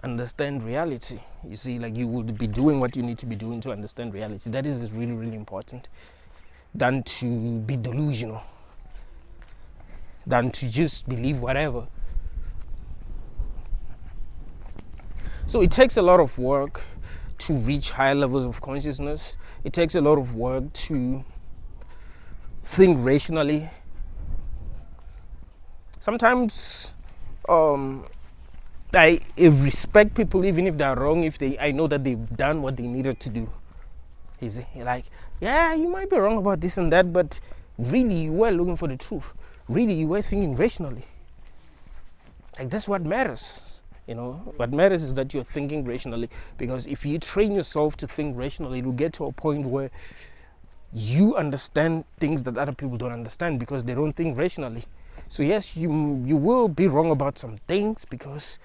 understand reality. You see, like, you will be doing what you need to be doing to understand reality. That is really, really important, than to be delusional, than to just believe whatever. So it takes a lot of work to reach higher levels of consciousness. It takes a lot of work to think rationally. Sometimes I respect people even if they're wrong, if I know that they've done what they needed to do. You see, like, yeah, you might be wrong about this and that, but really you were looking for the truth. Really you were thinking rationally. Like, that's what matters. You know, what matters is that you're thinking rationally, because if you train yourself to think rationally, it will get to a point where you understand things that other people don't understand because they don't think rationally. So yes, you will be wrong about some things because,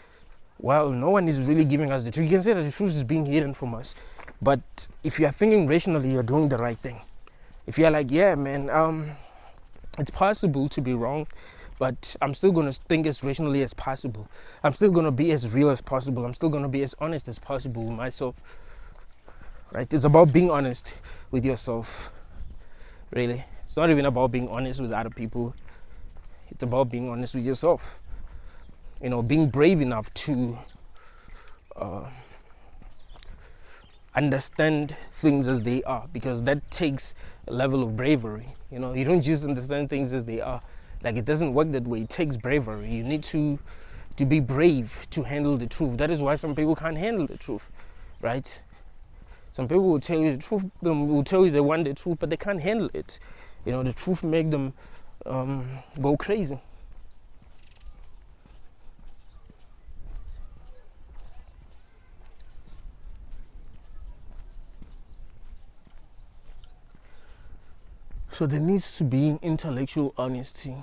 well, no one is really giving us the truth. You can say that the truth is being hidden from us, but if you are thinking rationally, you're doing the right thing. If you're like, yeah, man, it's possible to be wrong, but I'm still going to think as rationally as possible. I'm still going to be as real as possible. I'm still going to be as honest as possible with myself. Right? It's about being honest with yourself. Really. It's not even about being honest with other people. It's about being honest with yourself. You know, being brave enough to understand things as they are, because that takes a level of bravery. You know, you don't just understand things as they are. Like, it doesn't work that way. It takes bravery. You need to be brave to handle the truth. That is why some people can't handle the truth, right? Some people will tell you the truth, will tell you they want the truth, but they can't handle it. You know, the truth make them go crazy. So there needs to be intellectual honesty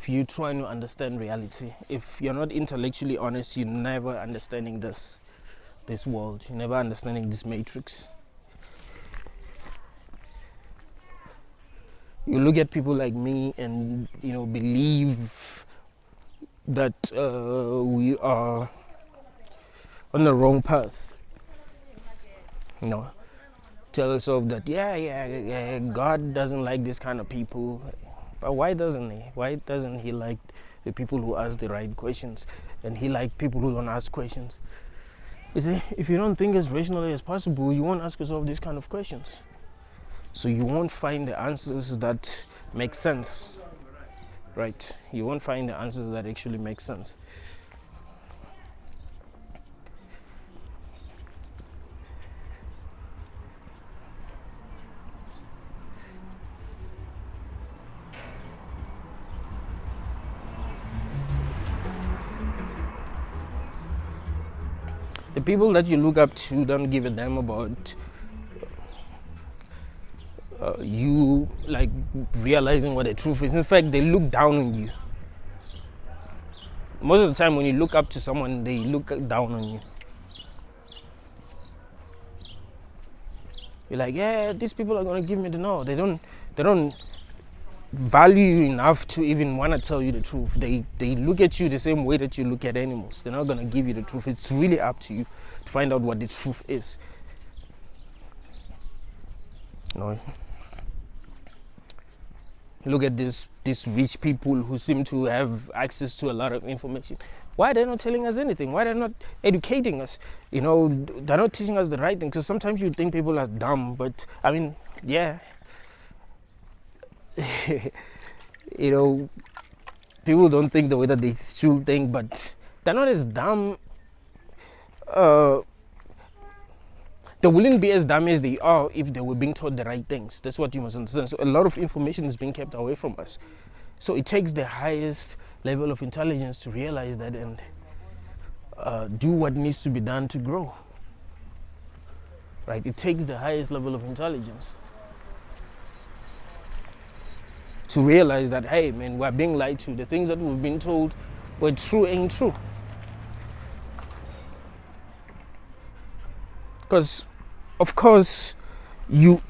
if you're trying to understand reality. If you're not intellectually honest, you're never understanding this world. You're never understanding this matrix. You look at people like me and, you know, believe that we are on the wrong path. You know, tell yourself that yeah, God doesn't like this kind of people. But why doesn't he? Why doesn't he like the people who ask the right questions, and he like people who don't ask questions? You see, if you don't think as rationally as possible, you won't ask yourself these kind of questions. So you won't find the answers that make sense, right? You won't find the answers that actually make sense. The people that you look up to don't give a damn about you, like, realizing what the truth is. In fact, they look down on you. Most of the time when you look up to someone, they look down on you. You're like, yeah, these people are going to give me the no. They don't value you enough to even want to tell you the truth. They look at you the same way that you look at animals. They're not going to give you the truth. It's really up to you to find out what the truth is. You know, look at these rich people who seem to have access to a lot of information. Why are they not telling us anything? Why are they not educating us? You know, they're not teaching us the right thing. Because sometimes you think people are dumb, but I mean, yeah. You know, people don't think the way that they should think, but they're not as dumb. They wouldn't be as dumb as they are if they were being taught the right things. That's what you must understand. So a lot of information is being kept away from us. So it takes the highest level of intelligence to realize that and do what needs to be done to grow. Right? It takes the highest level of intelligence to realize that, hey man, we're being lied to. The things that we've been told were true ain't true. Because, of course, you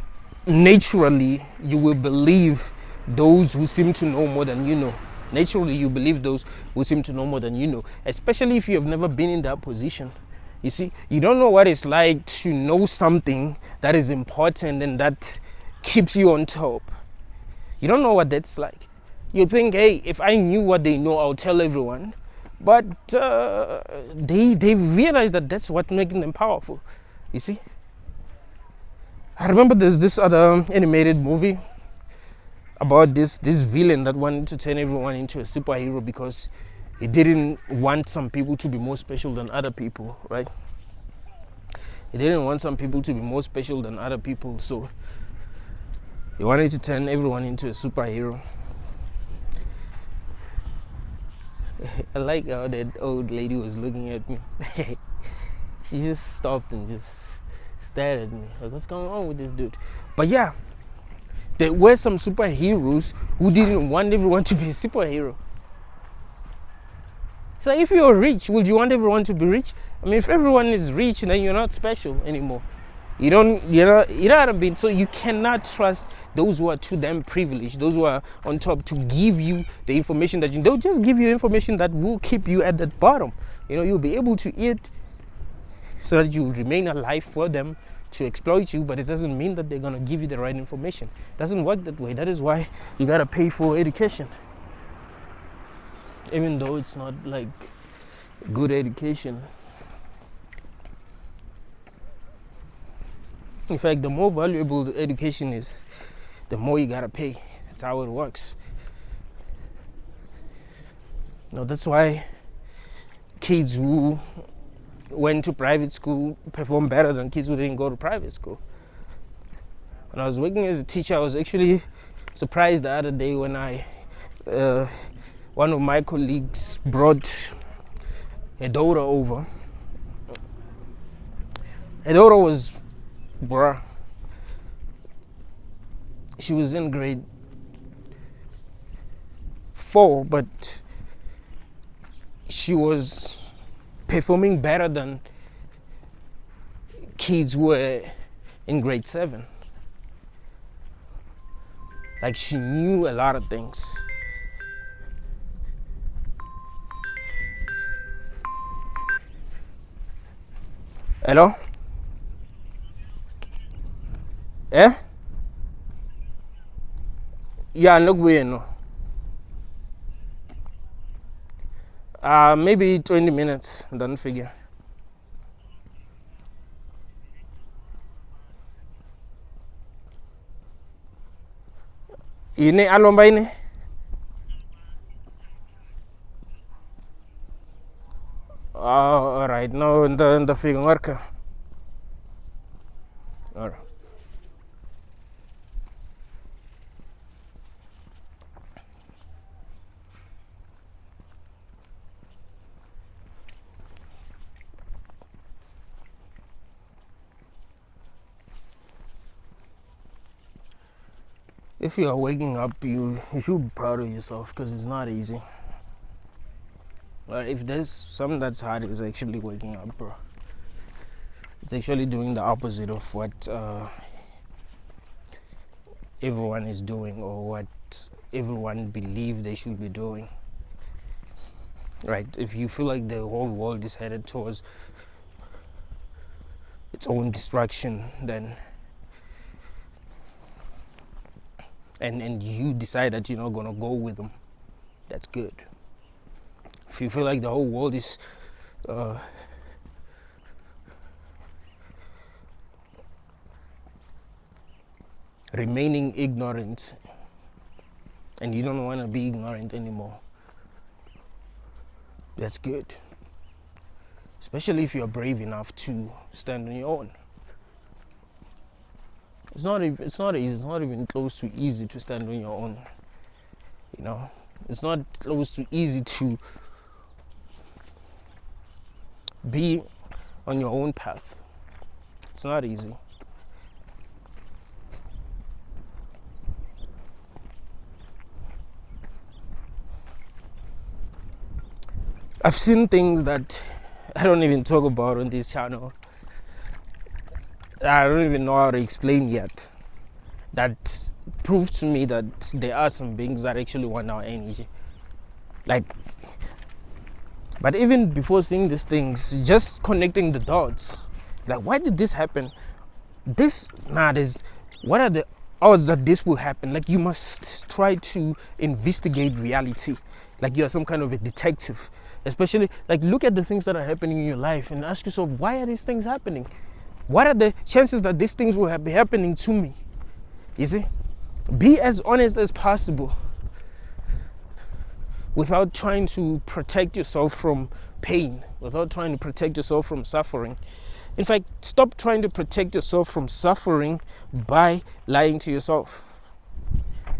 will believe those who seem to know more than you know. Naturally, you believe those who seem to know more than you know, especially if you have never been in that position. You see, you don't know what it's like to know something that is important and that keeps you on top. You don't know what that's like. You think, hey, if I knew what they know, I'll tell everyone. But they realize that that's what making them powerful. You see? I remember there's this other animated movie about this villain that wanted to turn everyone into a superhero because he didn't want some people to be more special than other people, right? He didn't want some people to be more special than other people, so he wanted to turn everyone into a superhero. I like how that old lady was looking at me. She just stopped and just stared at me like, what's going on with this dude? But yeah, there were some superheroes who didn't want everyone to be a superhero. So if you're rich, would you want everyone to be rich? I mean, if everyone is rich, then you're not special anymore. You know what I mean? So you cannot trust those who are too damn privileged, those who are on top, to give you the information that you don't. Just give you information that will keep you at the bottom. You know, you'll be able to eat so that you remain alive for them to exploit you, but it doesn't mean that they're gonna give you the right information. It doesn't work that way. That is why you gotta pay for education, even though it's not like good education. In fact, the more valuable the education is, the more you gotta pay. That's how it works. You know, that's why kids who went to private school perform better than kids who didn't go to private school. When I was working as a teacher, I was actually surprised the other day when one of my colleagues brought a daughter over. Her daughter was, she was in grade 4, but she was performing better than kids who were in grade 7. Like, she knew a lot of things. Hello? Eh? Yeah, look, we know. Maybe 20 minutes, don't figure. Ini alomba ini? Alright, no, the figure work. Alright. If you are waking up, you should be proud of yourself, because it's not easy. If there's something that's hard, it's actually waking up, bro. It's actually doing the opposite of what everyone is doing, or what everyone believes they should be doing. Right? If you feel like the whole world is headed towards its own destruction, then and you decide that you're not gonna go with them, that's good. If you feel like the whole world is remaining ignorant and you don't want to be ignorant anymore, that's good. Especially if you're brave enough to stand on your own. It's not even close to easy to stand on your own. You know, it's not close to easy to be on your own path. It's not easy. I've seen things that I don't even talk about on this channel. I don't even know how to explain yet. That proved to me that there are some beings that actually want our energy. Like, but even before seeing these things, just connecting the dots. Like, why did this happen? What are the odds that this will happen? Like, you must try to investigate reality. Like you're some kind of a detective. Especially, like, look at the things that are happening in your life and ask yourself, why are these things happening? What are the chances that these things will be happening to me? You see? Be as honest as possible without trying to protect yourself from pain, without trying to protect yourself from suffering. In fact, stop trying to protect yourself from suffering by lying to yourself.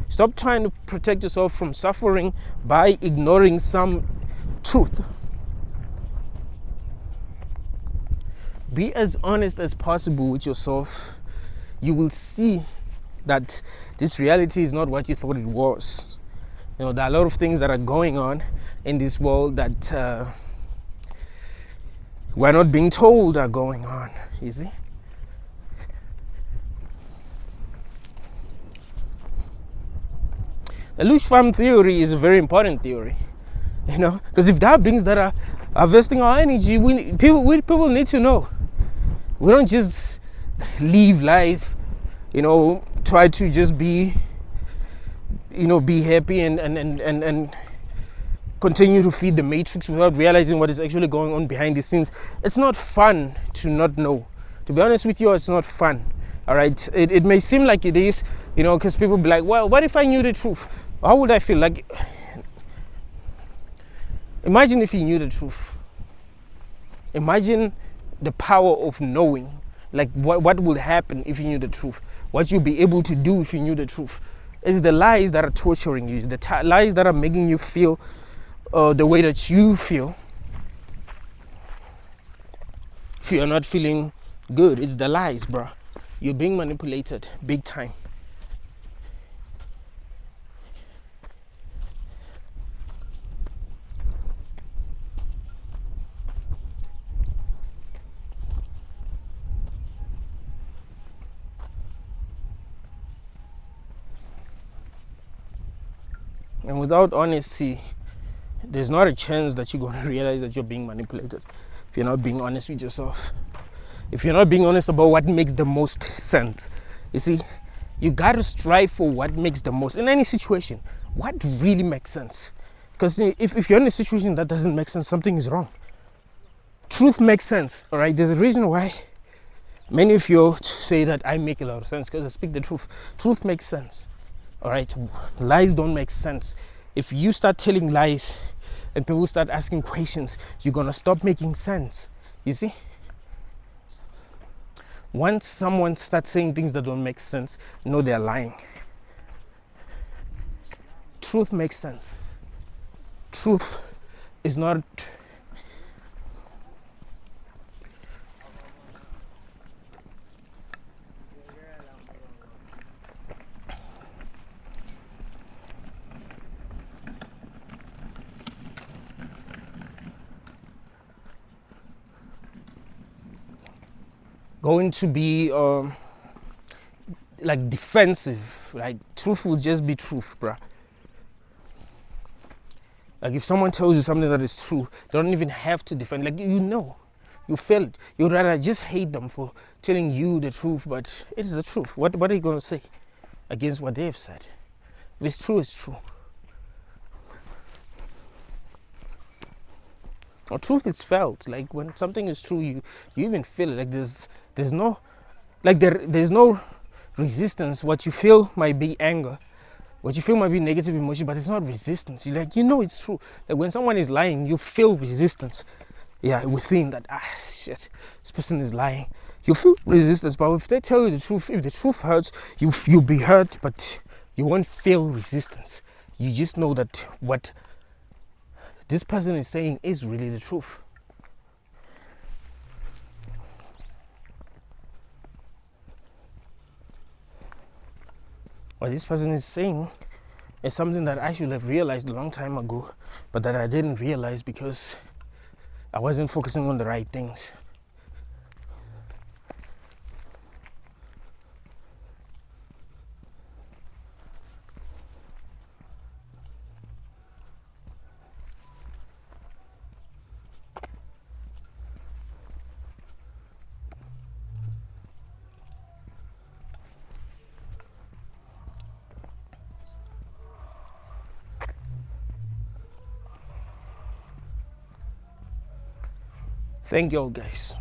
Stop trying to protect yourself from suffering by ignoring some truth. Be as honest as possible with yourself. You will see that this reality is not what you thought it was. You know, there are a lot of things that are going on in this world that we're not being told are going on, you see? The Delusion theory is a very important theory, you know, because if there are beings that are harvesting our energy, people need to know. We don't just live life, you know, try to just be, you know, be happy and continue to feed the matrix without realizing what is actually going on behind the scenes. It's not fun to not know. To be honest with you, it's not fun. All right, it may seem like it is, you know, because people be like, well, what if I knew the truth? How would I feel? Like, imagine if you knew the truth. Imagine the power of knowing, like what would happen if you knew the truth, what you'd be able to do if you knew the truth. It's the lies that are torturing you, the lies that are making you feel the way that you feel. If you're not feeling good, it's the lies, bro. You're being manipulated big time. And without honesty, there's not a chance that you're going to realize that you're being manipulated. If you're not being honest with yourself, if you're not being honest about what makes the most sense, you see, you got to strive for what makes the most in any situation. What really makes sense? Because if you're in a situation that doesn't make sense, something is wrong. Truth makes sense, all right? There's a reason why many of you say that I make a lot of sense, because I speak the truth. Truth makes sense. All right, lies don't make sense. If you start telling lies and people start asking questions, you're gonna stop making sense. You see, once someone starts saying things that don't make sense, know they're lying. Truth makes sense. Truth is not going to be like defensive. Like, truth will just be truth, bruh. Like, if someone tells you something that is true, they don't even have to defend. Like, you know, you felt. You'd rather just hate them for telling you the truth, but it is the truth. What are you going to say against what they've said? If it's true, it's true. Or truth is felt. Like when something is true, you even feel it. Like there's no like there's no resistance. What you feel might be anger. What you feel might be negative emotion, but it's not resistance. You like, you know it's true. Like when someone is lying, you feel resistance. Yeah, within that, shit, this person is lying. You feel resistance, but if they tell you the truth, if the truth hurts, you'll be hurt, but you won't feel resistance. You just know that what this person is saying is really the truth. What this person is saying is something that I should have realized a long time ago, but that I didn't realize because I wasn't focusing on the right things. Thank you all, guys.